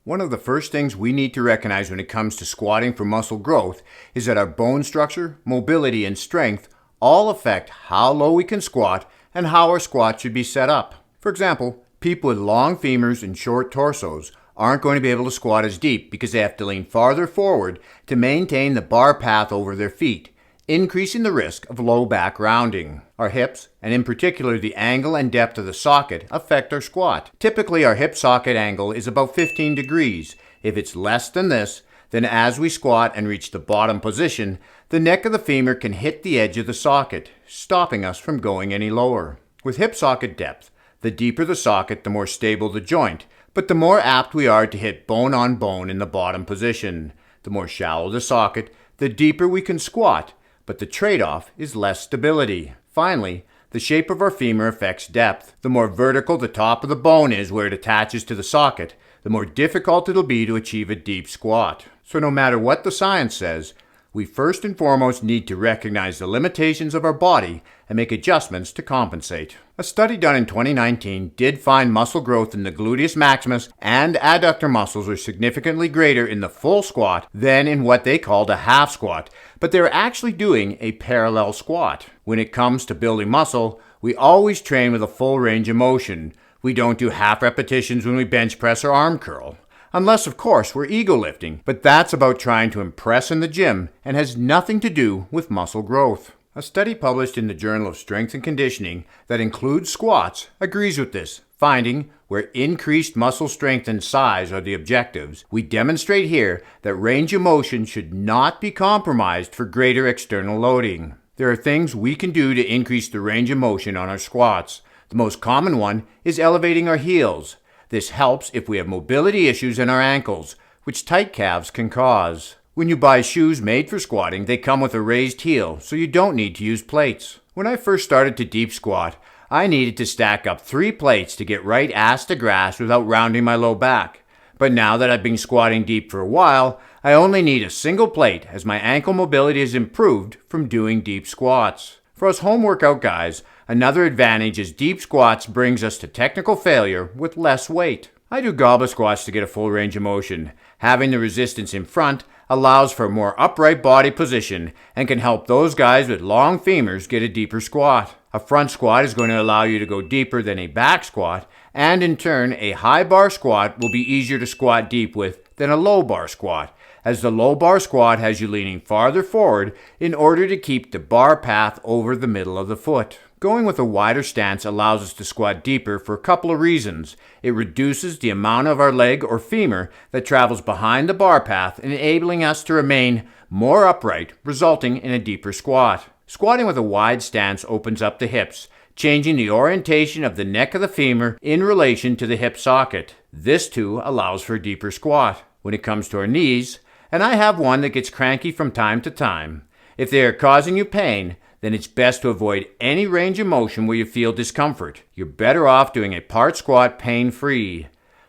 One of the first things we need to recognize when it comes to squatting for muscle growth is that our bone structure, mobility, and strength all affect how low we can squat and how our squat should be set up. For example, people with long femurs and short torsos aren't going to be able to squat as deep because they have to lean farther forward to maintain the bar path over their feet, increasing the risk of low back rounding. Our hips, and in particular the angle and depth of the socket, affect our squat. Typically our hip socket angle is about 15 degrees. If it's less than this, then as we squat and reach the bottom position, the neck of the femur can hit the edge of the socket, stopping us from going any lower. With hip socket depth, the deeper the socket, the more stable the joint, but the more apt we are to hit bone on bone in the bottom position. The more shallow the socket, the deeper we can squat, but the trade-off is less stability. Finally, the shape of our femur affects depth. The more vertical the top of the bone is where it attaches to the socket, the more difficult it'll be to achieve a deep squat. So no matter what the science says, we first and foremost need to recognize the limitations of our body and make adjustments to compensate. A study done in 2019 did find muscle growth in the gluteus maximus and adductor muscles were significantly greater in the full squat than in what they called a half squat, but they were actually doing a parallel squat. When it comes to building muscle, we always train with a full range of motion. We don't do half repetitions when we bench press or arm curl. Unless, of course, we're ego lifting, but that's about trying to impress in the gym and has nothing to do with muscle growth. A study published in the Journal of Strength and Conditioning that includes squats agrees with this, finding where increased muscle strength and size are the objectives. We demonstrate here that range of motion should not be compromised for greater external loading. There are things we can do to increase the range of motion on our squats. The most common one is elevating our heels. This helps if we have mobility issues in our ankles, which tight calves can cause. When you buy shoes made for squatting, they come with a raised heel, so you don't need to use plates. When I first started to deep squat, I needed to stack up 3 plates to get right ass to grass without rounding my low back. But now that I've been squatting deep for a while, I only need a single plate as my ankle mobility has improved from doing deep squats. For us home workout guys, another advantage is deep squats brings us to technical failure with less weight. I do goblet squats to get a full range of motion. Having the resistance in front allows for a more upright body position and can help those guys with long femurs get a deeper squat. A front squat is going to allow you to go deeper than a back squat, and in turn, a high bar squat will be easier to squat deep with than a low bar squat, as the low bar squat has you leaning farther forward in order to keep the bar path over the middle of the foot. Going with a wider stance allows us to squat deeper for a couple of reasons. It reduces the amount of our leg or femur that travels behind the bar path, enabling us to remain more upright, resulting in a deeper squat. Squatting with a wide stance opens up the hips, changing the orientation of the neck of the femur in relation to the hip socket. This too allows for a deeper squat. When it comes to our knees, and I have one that gets cranky from time to time, if they are causing you pain, then it's best to avoid any range of motion where you feel discomfort. You're better off doing a part squat pain-free.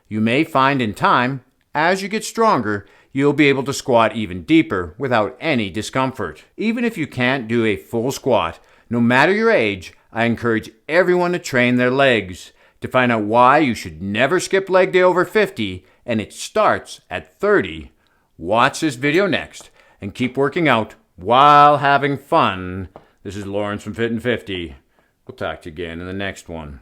You may find in time, as you get stronger, you'll be able to squat even deeper without any discomfort. Even if you can't do a full squat, no matter your age, I encourage everyone to train their legs. To find out why you should never skip leg day over 50, and it starts at 30, watch this video next and keep working out while having fun. This is Lawrence from Fit and 50. We'll talk to you again in the next one.